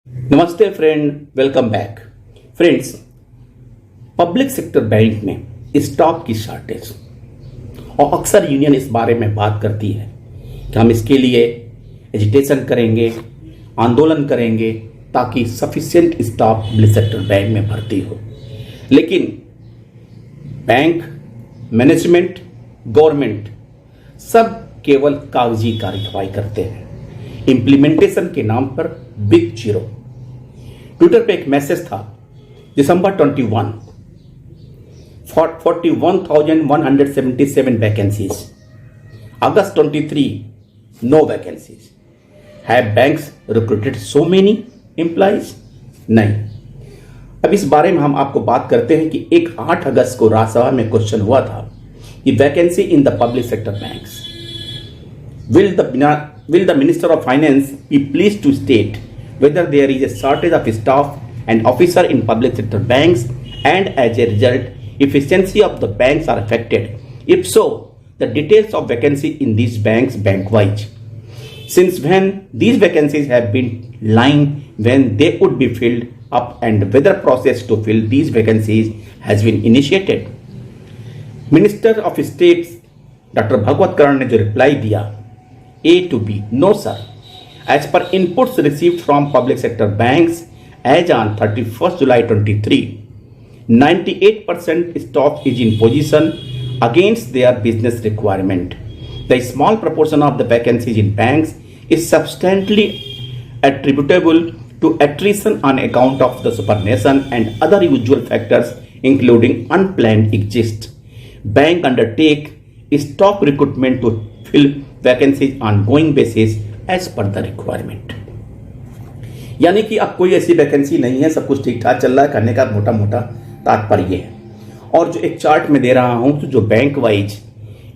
नमस्ते friend, welcome back. Friends, public sector bank में stock की शॉर्टेज और अक्सर यूनियन इस बारे में बात करती है कि हम इसके लिए एजिटेशन करेंगे, आंदोलन करेंगे ताकि sufficient stock public sector bank में भर्ती हो। लेकिन बैंक, मैनेजमेंट, गवर्नमेंट सब केवल कागजी कार्रवाई करते हैं। इंप्लीमेंटेशन के नाम पर बिग जीरो। ट्विटर पे एक मैसेज था, दिसंबर 21, 41,177 वैकेंसीज, अगस्त 23, no vacancies. Have banks recruited so many employees? नहीं। अब इस बारे में हम आपको बात करते हैं कि 8 अगस्त को राज्यसभा में क्वेश्चन हुआ था कि vacancy in the public sector banks, will the Minister of Finance be pleased to state whether there is a shortage of staff and officer in public sector banks, and as a result, efficiency of the banks are affected? If so, the details of vacancy in these banks bank-wise. Since when these vacancies have been lying when they would be filled up, and whether process to fill these vacancies has been initiated. Minister of State Dr. Bhagwat Karan ने जो reply दिया A to B, no sir. As per inputs received from public sector banks as on 31st July 23, 98% staff is in position against their business requirement. The small proportion of the vacancies in banks is substantially attributable to attrition on account of the superannuation and other usual factors including unplanned exit. Bank undertake stock recruitment to fill vacancies on going basis as per the requirement. यानी कि अब कोई ऐसी vacancy नहीं है, सब कुछ ठीक ठाक चल रहा है, करने का मोटा मोटा तात्पर्य है। और जो एक चार्ट में दे रहा हूं, तो जो बैंक वाइज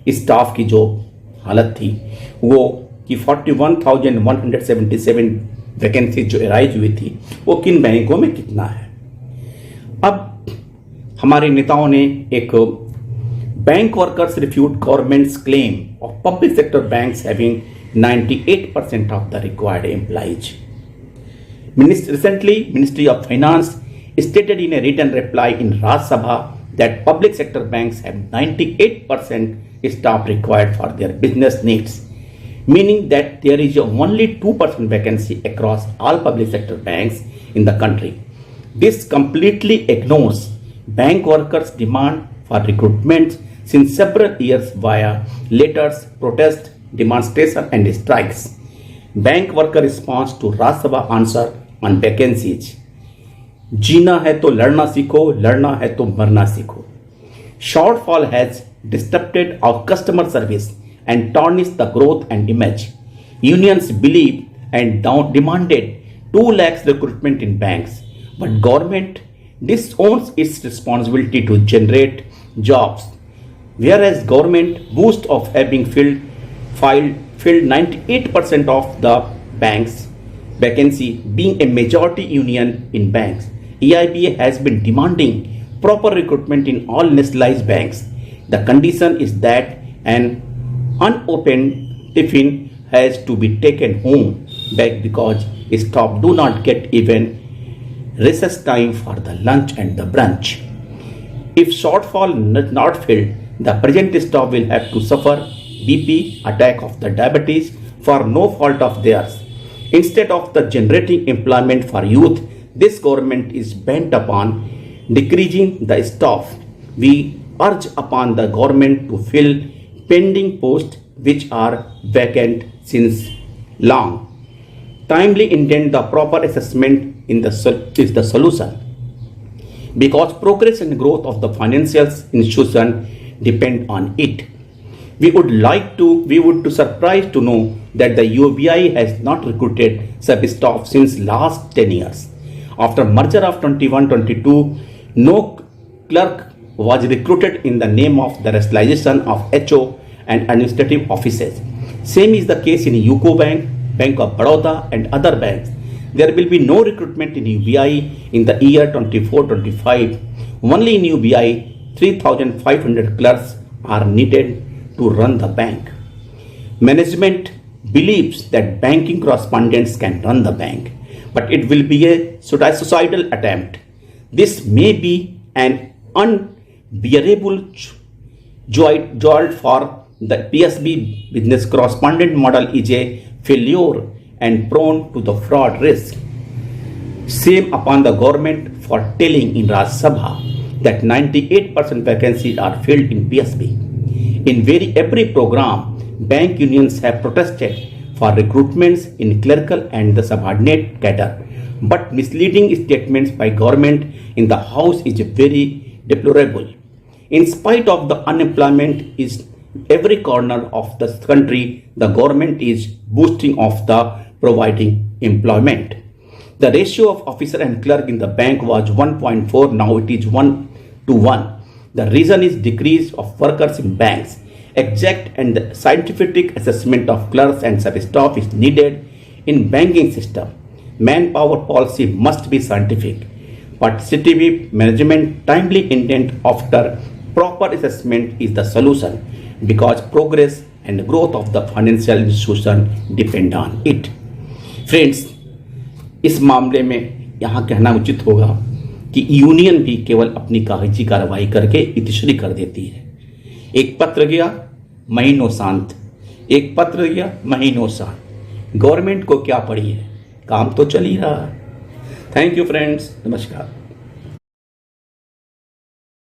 स्टाफ की जो हालत थी वो कि 41,177 वैकेंसी जो अराइज हुई थी वो किन बैंकों में कितना है। अब हमारे नेताओं ने एक Bank workers refute government's claim of public sector banks having 98% of the required employees. Recently, Ministry of Finance stated in a written reply in Rajya Sabha that public sector banks have 98% staff required for their business needs, meaning that there is only 2% vacancy across all public sector banks in the country. This completely ignores bank workers' demand for recruitment since several years via letters, protest, demonstration and strikes. Bank worker response to Rajya Sabha answer on vacancies. जीना है तो लड़ना सीखो, लड़ना है तो मरना सीखो. Shortfall has disrupted our customer service and tarnished the growth and image. Unions believe and demanded 2 lakhs recruitment in banks, but government disowns its responsibility to generate jobs. Whereas government boasts of having filled 98% of the banks vacancy, being a majority union in banks, EIBA has been demanding proper recruitment in all nationalized banks. The condition is that an unopened tiffin has to be taken home back because staff do not get even recess time for the lunch and the brunch. If shortfall not filled, the present staff will have to suffer BP, attack of the diabetes for no fault of theirs. Instead of the generating employment for youth, this government is bent upon decreasing the staff. We urge upon the government to fill pending posts which are vacant since long. Timely intend the proper assessment is the solution, because progress and growth of the financial institution depend on it. We would to surprised to know that the UBI has not recruited such staff since last 10 years. After merger of 21-22, no clerk was recruited in the name of the rationalization of HO and administrative offices. Same is the case in UCO Bank, Bank of Baroda and other banks. There will be no recruitment in UBI in the year 24-25. Only in UBI, 3,500 clerks are needed to run the bank. Management believes that banking correspondents can run the bank, but it will be a suicidal attempt. This may be an unbearable jolt for the PSB business. Correspondent model is a failure and prone to the fraud risk. Shame upon the government for telling in Rajya Sabha that 98% vacancies are filled in PSB. In every program, bank unions have protested for recruitments in clerical and the subordinate cadre. But misleading statements by government in the House is very deplorable. In spite of the unemployment is every corner of the country, the government is boosting of the providing employment. The ratio of officer and clerk in the bank was 1.4, now it is 1:1. The reason is decrease of workers in banks. Exact and scientific assessment of clerks and sub-staff is needed in banking system. Manpower policy must be scientific. Participative management, timely intent after proper assessment is the solution because progress and growth of the financial institution depend on it. Friends, इस मामले में यहाँ कहना उचित होगा कि union भी केवल अपनी कागजी कार्रवाई करके इतिश्री कर देती है। एक पत्र गया महीनों शांत, एक पत्र गया महीनों शांत। गवर्नमेंट को क्या पड़ी है, काम तो चल ही रहा है। थैंक यू फ्रेंड्स, नमस्कार।